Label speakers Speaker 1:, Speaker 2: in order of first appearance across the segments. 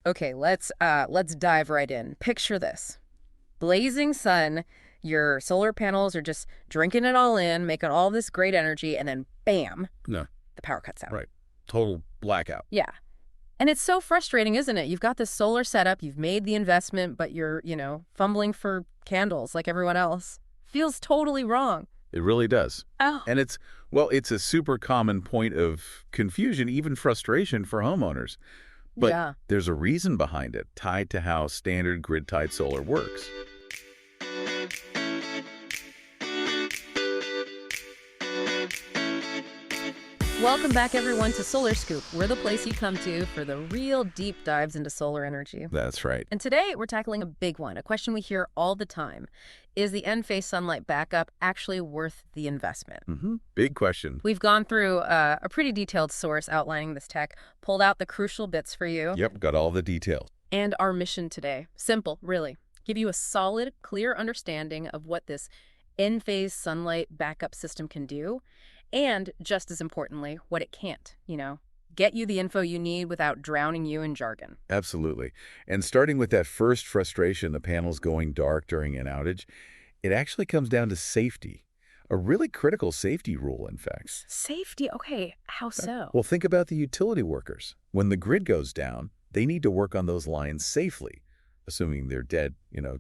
Speaker 1: Okay, let's dive right in. Picture this. Blazing sun, your solar panels are just drinking it all in, making all this great energy, and then bam,
Speaker 2: No,
Speaker 1: the power cuts out.
Speaker 2: right. Total blackout.
Speaker 1: Yeah. And it's so frustrating, isn't it? You've got this solar setup, you've made the investment, but you're, fumbling for candles like everyone else. Feels totally wrong.
Speaker 2: It really does.
Speaker 1: Oh.
Speaker 2: And it's a super common point of confusion, even frustration for homeowners. But
Speaker 1: Yeah.
Speaker 2: there's a reason behind it, tied to how standard grid-tied solar works.
Speaker 1: Welcome back, everyone, to Solar Scoop. We're the place you come to for the real deep dives into solar energy.
Speaker 2: That's right.
Speaker 1: And today, we're tackling a big one, a question we hear all the time. Is the Enphase Sunlight Backup actually worth the investment?
Speaker 2: Big question.
Speaker 1: We've gone through a pretty detailed source outlining this tech, pulled out the crucial bits for you.
Speaker 2: Yep, got all the details.
Speaker 1: And our mission today, simple, really. Give you a solid, clear understanding of what this Enphase Sunlight Backup system can do, and just as importantly, what it can't, get you the info you need without drowning you in jargon.
Speaker 2: Absolutely. And starting with that first frustration, the panels going dark during an outage, it actually comes down to safety. A really critical safety rule, in fact.
Speaker 1: Safety, okay, how so?
Speaker 2: Well, think about the utility workers. When the grid goes down, they need to work on those lines safely, assuming they're dead,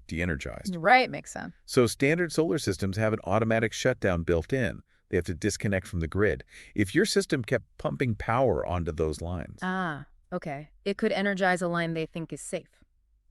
Speaker 2: de-energized.
Speaker 1: Right, makes sense.
Speaker 2: So standard solar systems have an automatic shutdown built in. They have to disconnect from the grid. If your system kept pumping power onto those lines.
Speaker 1: Ah, okay. It could energize a line they think is safe.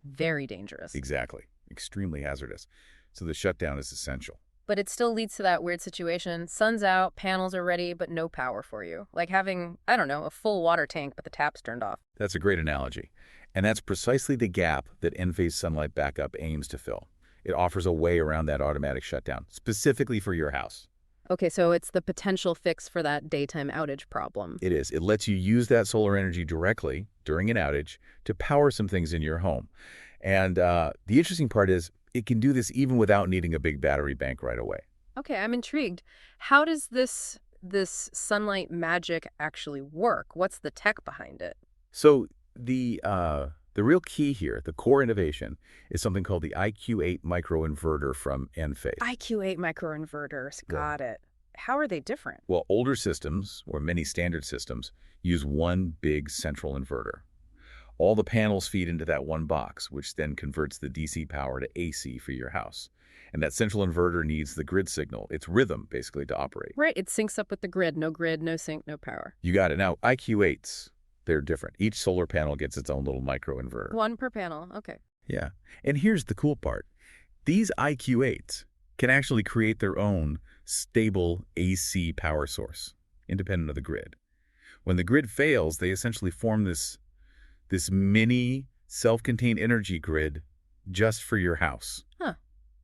Speaker 1: Very dangerous.
Speaker 2: Exactly. Extremely hazardous. So the shutdown is essential.
Speaker 1: But it still leads to that weird situation. Sun's out, panels are ready, but no power for you. Like having, I don't know, a full water tank, but the tap's turned off.
Speaker 2: That's a great analogy. And that's precisely the gap that Enphase Sunlight Backup aims to fill. It offers a way around that automatic shutdown, specifically for your house.
Speaker 1: Okay, so it's the potential fix for that daytime outage problem.
Speaker 2: It is. It lets you use that solar energy directly during an outage to power some things in your home. And the interesting part is it can do this even without needing a big battery bank right away.
Speaker 1: Okay, I'm intrigued. How does this sunlight magic actually work? What's the tech behind it?
Speaker 2: So the real key here, the core innovation, is something called the IQ8 microinverter from Enphase.
Speaker 1: IQ8 microinverters, got it. How are they different?
Speaker 2: Well, older systems, or many standard systems, use one big central inverter. All the panels feed into that one box, which then converts the DC power to AC for your house. And that central inverter needs the grid signal, its rhythm, basically, to operate.
Speaker 1: Right, it syncs up with the grid. No sync, no power.
Speaker 2: You got it. Now, IQ8s, they're different. Each solar panel gets its own little microinverter.
Speaker 1: One per panel, okay.
Speaker 2: Yeah. And here's the cool part. These IQ8s can actually create their own stable AC power source, independent of the grid. When the grid fails, they essentially form this mini self-contained energy grid just for your house.
Speaker 1: Huh.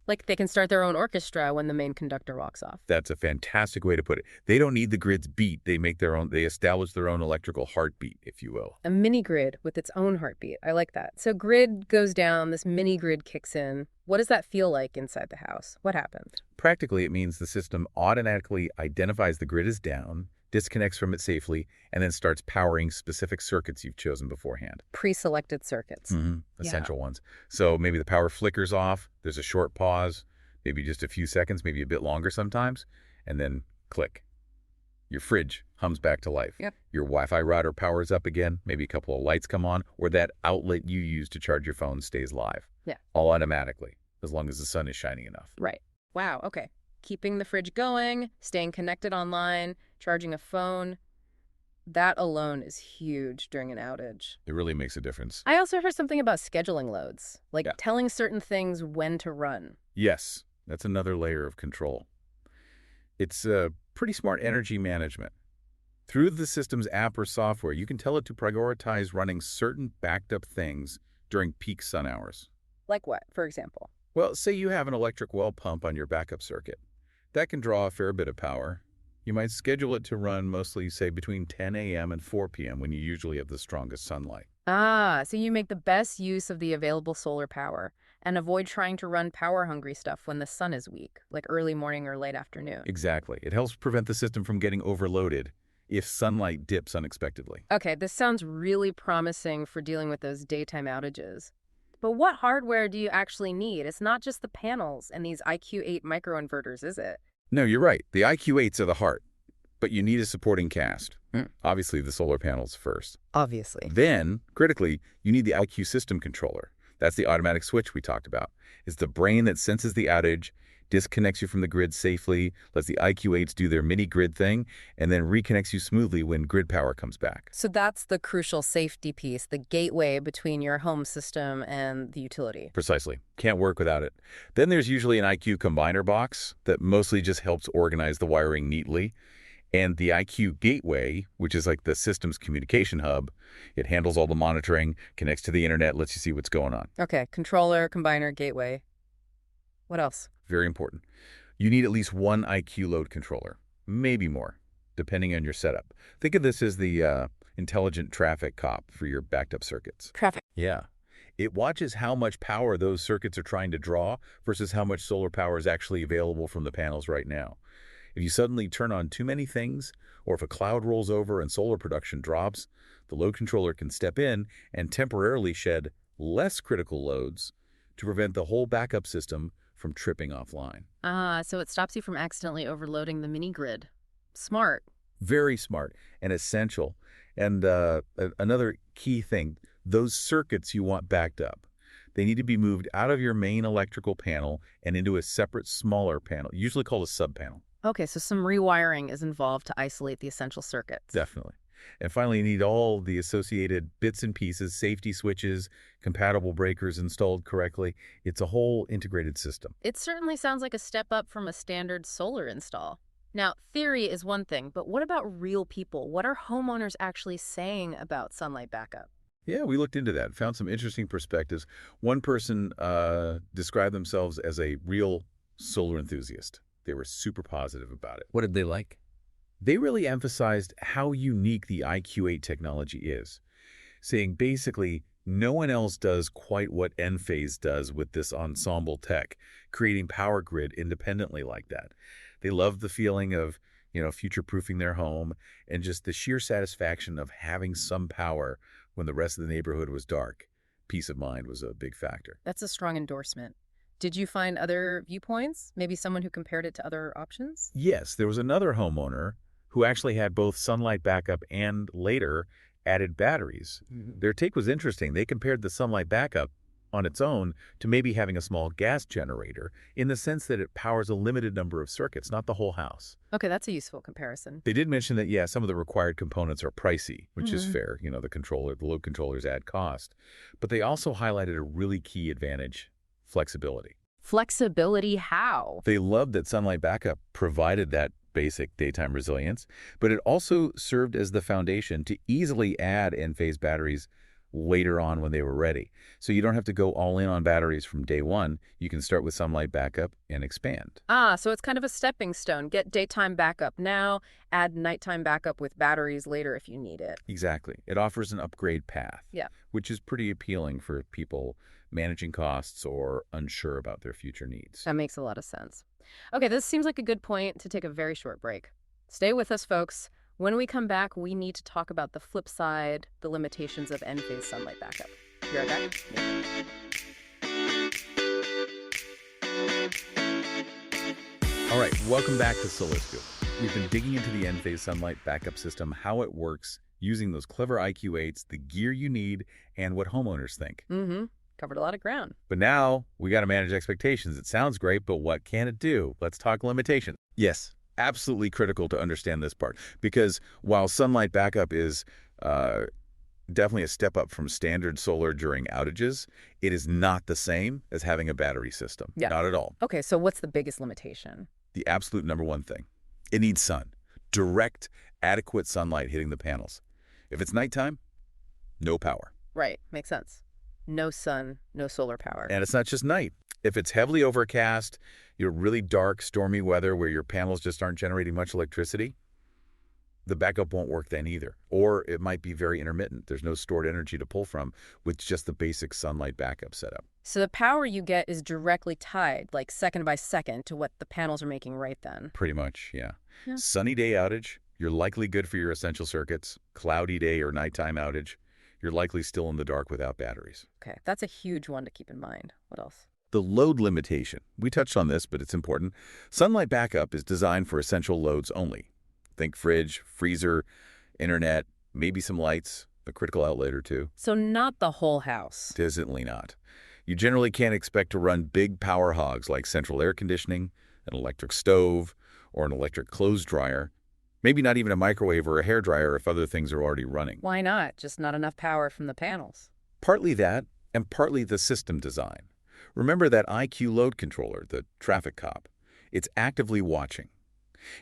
Speaker 1: Like they can start their own orchestra when the main conductor walks off.
Speaker 2: That's a fantastic way to put it. They don't need the grid's beat. They establish their own electrical heartbeat, if you will.
Speaker 1: A mini grid with its own heartbeat. I like that. So grid goes down, this mini grid kicks in. What does that feel like inside the house? What happens?
Speaker 2: Practically, it means the system automatically identifies the grid is down, disconnects from it safely, and then starts powering specific circuits you've chosen beforehand.
Speaker 1: Pre-selected circuits.
Speaker 2: Essential ones. So maybe the power flickers off, there's a short pause, maybe just a few seconds, maybe a bit longer sometimes, and then click. Your fridge hums back to life.
Speaker 1: Yep.
Speaker 2: Your Wi-Fi router powers up again, maybe a couple of lights come on, or that outlet you use to charge your phone stays live.
Speaker 1: Yeah.
Speaker 2: All automatically, as long as the sun is shining enough.
Speaker 1: Right. Wow, okay. Keeping the fridge going, staying connected online, charging a phone. That alone is huge during an outage.
Speaker 2: It really makes a difference.
Speaker 1: I also heard something about scheduling loads, like
Speaker 2: Yeah.
Speaker 1: telling certain things when to run.
Speaker 2: Yes, that's another layer of control. It's pretty smart energy management. Through the system's app or software, you can tell it to prioritize running certain backed up things during peak sun hours.
Speaker 1: Like what, for example?
Speaker 2: Well, say you have an electric well pump on your backup circuit. That can draw a fair bit of power. You might schedule it to run mostly, say, between 10 a.m. and 4 p.m. when you usually have the strongest sunlight.
Speaker 1: Ah, so you make the best use of the available solar power and avoid trying to run power-hungry stuff when the sun is weak, like early morning or late afternoon.
Speaker 2: Exactly. It helps prevent the system from getting overloaded if sunlight dips unexpectedly.
Speaker 1: Okay, this sounds really promising for dealing with those daytime outages. But what hardware do you actually need? It's not just the panels and these IQ8 microinverters, is it?
Speaker 2: No, you're right. The IQ8s are the heart, but you need a supporting cast. Obviously, the solar panels first.
Speaker 1: Obviously.
Speaker 2: Then, critically, you need the IQ system controller. That's the automatic switch we talked about. It's the brain that senses the outage, disconnects you from the grid safely, lets the IQ8s do their mini grid thing, and then reconnects you smoothly when grid power comes back.
Speaker 1: So that's the crucial safety piece, the gateway between your home system and the utility.
Speaker 2: Precisely. Can't work without it. Then there's usually an IQ combiner box that mostly just helps organize the wiring neatly. And the IQ gateway, which is like the system's communication hub, it handles all the monitoring, connects to the internet, lets you see what's going on.
Speaker 1: Okay, controller, combiner, gateway. What else?
Speaker 2: Very important. You need at least one IQ load controller, maybe more, depending on your setup. Think of this as the intelligent traffic cop for your backed up circuits.
Speaker 1: Traffic.
Speaker 2: Yeah. It watches how much power those circuits are trying to draw versus how much solar power is actually available from the panels right now. If you suddenly turn on too many things, or if a cloud rolls over and solar production drops, the load controller can step in and temporarily shed less critical loads to prevent the whole backup system from tripping offline.
Speaker 1: So it stops you from accidentally overloading the mini grid. Smart.
Speaker 2: Very smart and essential. And another key thing, those circuits you want backed up, they need to be moved out of your main electrical panel and into a separate, smaller panel, usually called a subpanel.
Speaker 1: Okay, so some rewiring is involved to isolate the essential circuits.
Speaker 2: Definitely. And finally, you need all the associated bits and pieces, safety switches, compatible breakers installed correctly. It's a whole integrated system.
Speaker 1: It certainly sounds like a step up from a standard solar install. Now, theory is one thing, but what about real people? What are homeowners actually saying about sunlight backup?
Speaker 2: Yeah, we looked into that, found some interesting perspectives. One person described themselves as a real solar enthusiast. They were super positive about it.
Speaker 3: What did they like?
Speaker 2: They really emphasized how unique the IQ8 technology is, saying basically no one else does quite what Enphase does with this ensemble tech, creating power grid independently like that. They loved the feeling of, future-proofing their home and just the sheer satisfaction of having some power when the rest of the neighborhood was dark. Peace of mind was a big factor.
Speaker 1: That's a strong endorsement. Did you find other viewpoints? Maybe someone who compared it to other options?
Speaker 2: Yes, there was another homeowner who actually had both sunlight backup and later added batteries. Their take was interesting. They compared the sunlight backup on its own to maybe having a small gas generator in the sense that it powers a limited number of circuits, not the whole house.
Speaker 1: Okay, that's a useful comparison.
Speaker 2: They did mention that, yeah, some of the required components are pricey, which is fair. The load controllers add cost. But they also highlighted a really key advantage: flexibility.
Speaker 1: Flexibility how?
Speaker 2: They loved that sunlight backup provided that basic daytime resilience, but it also served as the foundation to easily add Enphase batteries later on when they were ready. So you don't have to go all in on batteries from day one. You can start with sunlight backup and expand.
Speaker 1: So it's kind of a stepping stone. Get daytime backup now, add nighttime backup with batteries later if you need it.
Speaker 2: Exactly. It offers an upgrade path, which is pretty appealing for people managing costs or unsure about their future needs.
Speaker 1: That makes a lot of sense. Okay, this seems like a good point to take a very short break. Stay with us, folks. When we come back, we need to talk about the flip side, the limitations of Enphase sunlight backup. Be right back.
Speaker 2: All right, welcome back to Solar Scoop. We've been digging into the Enphase sunlight backup system, how it works, using those clever IQ8s, the gear you need, and what homeowners think.
Speaker 1: Covered a lot of ground.
Speaker 2: But now we got to manage expectations. It sounds great, but what can it do? Let's talk limitations. Yes, absolutely critical to understand this part, because while sunlight backup is definitely a step up from standard solar during outages, it is not the same as having a battery system. Not at all.
Speaker 1: Okay, so what's the biggest limitation?
Speaker 2: The absolute number one thing. It needs sun. Direct, adequate sunlight hitting the panels. If it's nighttime, no power.
Speaker 1: Right, makes sense. No sun, no solar power.
Speaker 2: And it's not just night. If it's heavily overcast, really dark, stormy weather where your panels just aren't generating much electricity, the backup won't work then either. Or it might be very intermittent. There's no stored energy to pull from with just the basic sunlight backup setup.
Speaker 1: So the power you get is directly tied, like second by second, to what the panels are making right then.
Speaker 2: Pretty much, yeah. Sunny day outage, You're likely good for your essential circuits, cloudy day or nighttime outage. You're likely still in the dark without batteries.
Speaker 1: Okay, that's a huge one to keep in mind. What else?
Speaker 2: The load limitation. We touched on this, but it's important. Sunlight backup is designed for essential loads only. Think fridge, freezer, internet, maybe some lights, a critical outlet or two.
Speaker 1: So not the whole house.
Speaker 2: Definitely not. You generally can't expect to run big power hogs like central air conditioning, an electric stove, or an electric clothes dryer. Maybe not even a microwave or a hairdryer if other things are already running.
Speaker 1: Why not? Just not enough power from the panels.
Speaker 2: Partly that, and partly the system design. Remember that IQ load controller, the traffic cop? It's actively watching.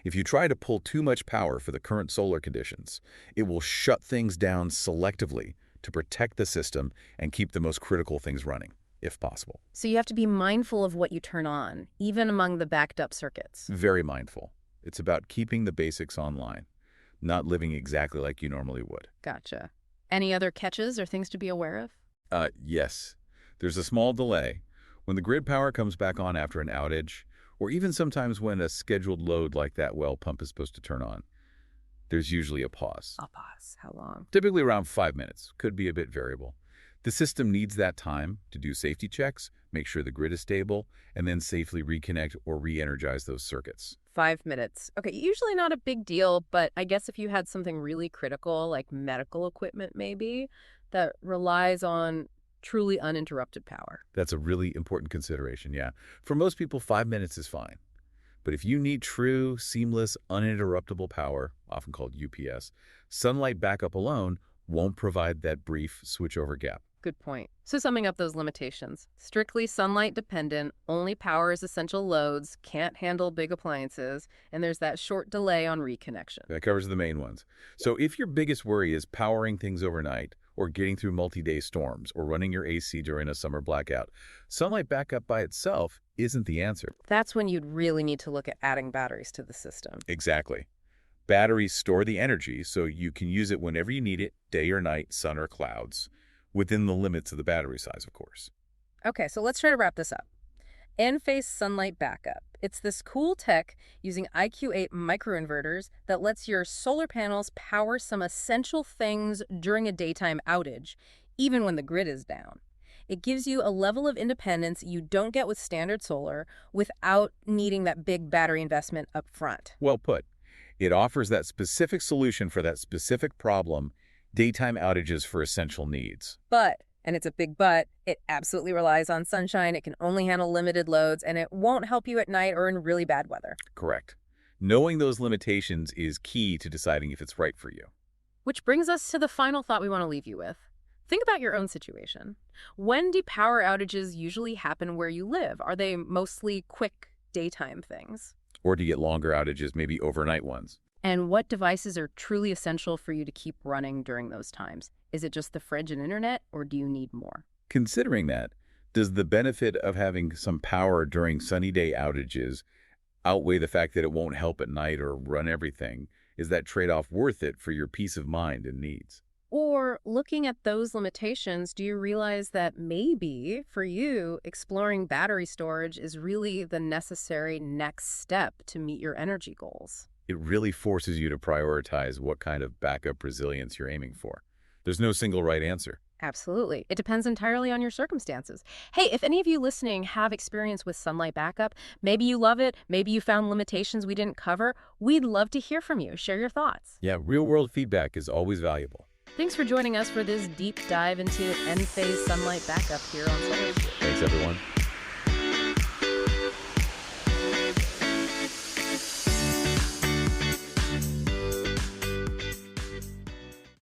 Speaker 2: If you try to pull too much power for the current solar conditions, it will shut things down selectively to protect the system and keep the most critical things running, if possible.
Speaker 1: So you have to be mindful of what you turn on, even among the backed up circuits.
Speaker 2: Very mindful. It's about keeping the basics online, not living exactly like you normally would.
Speaker 1: Gotcha. Any other catches or things to be aware of?
Speaker 2: Yes. There's a small delay. When the grid power comes back on after an outage, or even sometimes when a scheduled load like that well pump is supposed to turn on, there's usually a pause.
Speaker 1: I'll pause. How long?
Speaker 2: Typically around 5 minutes. Could be a bit variable. The system needs that time to do safety checks, make sure the grid is stable, and then safely reconnect or re-energize those circuits.
Speaker 1: 5 minutes. Okay, usually not a big deal, but I guess if you had something really critical, like medical equipment maybe, that relies on truly uninterrupted power.
Speaker 2: That's a really important consideration, yeah. For most people, 5 minutes is fine. But if you need true, seamless, uninterruptible power, often called UPS, sunlight backup alone won't provide that brief switchover gap.
Speaker 1: Good point. So summing up those limitations, strictly sunlight dependent, only powers essential loads, can't handle big appliances, and there's that short delay on reconnection.
Speaker 2: That covers the main ones. So if your biggest worry is powering things overnight, or getting through multi-day storms, or running your AC during a summer blackout, sunlight backup by itself isn't the answer.
Speaker 1: That's when you'd really need to look at adding batteries to the system.
Speaker 2: Exactly. Batteries store the energy so you can use it whenever you need it, day or night, sun or clouds, within the limits of the battery size, of course.
Speaker 1: Okay, so let's try to wrap this up. Enphase Sunlight Backup. It's this cool tech using IQ8 microinverters that lets your solar panels power some essential things during a daytime outage, even when the grid is down. It gives you a level of independence you don't get with standard solar without needing that big battery investment up front.
Speaker 2: Well put. It offers that specific solution for that specific problem, daytime outages for essential needs.
Speaker 1: But, and it's a big but, it absolutely relies on sunshine, it can only handle limited loads, and it won't help you at night or in really bad weather.
Speaker 2: Correct. Knowing those limitations is key to deciding if it's right for you.
Speaker 1: Which brings us to the final thought we want to leave you with. Think about your own situation. When do power outages usually happen where you live? Are they mostly quick daytime things?
Speaker 2: Or to get longer outages, maybe overnight ones.
Speaker 1: And what devices are truly essential for you to keep running during those times? Is it just the fridge and internet, or do you need more?
Speaker 2: Considering that, does the benefit of having some power during sunny day outages outweigh the fact that it won't help at night or run everything? Is that trade-off worth it for your peace of mind and needs?
Speaker 1: Or looking at those limitations, do you realize that maybe for you, exploring battery storage is really the necessary next step to meet your energy goals?
Speaker 2: It really forces you to prioritize what kind of backup resilience you're aiming for. There's no single right answer.
Speaker 1: Absolutely. It depends entirely on your circumstances. Hey, if any of you listening have experience with sunlight backup, maybe you love it, maybe you found limitations we didn't cover, we'd love to hear from you. Share your thoughts.
Speaker 2: Yeah, real-world feedback is always valuable.
Speaker 1: Thanks for joining us for this deep dive into Enphase Sunlight Backup here on Solar Street.
Speaker 2: Thanks, everyone.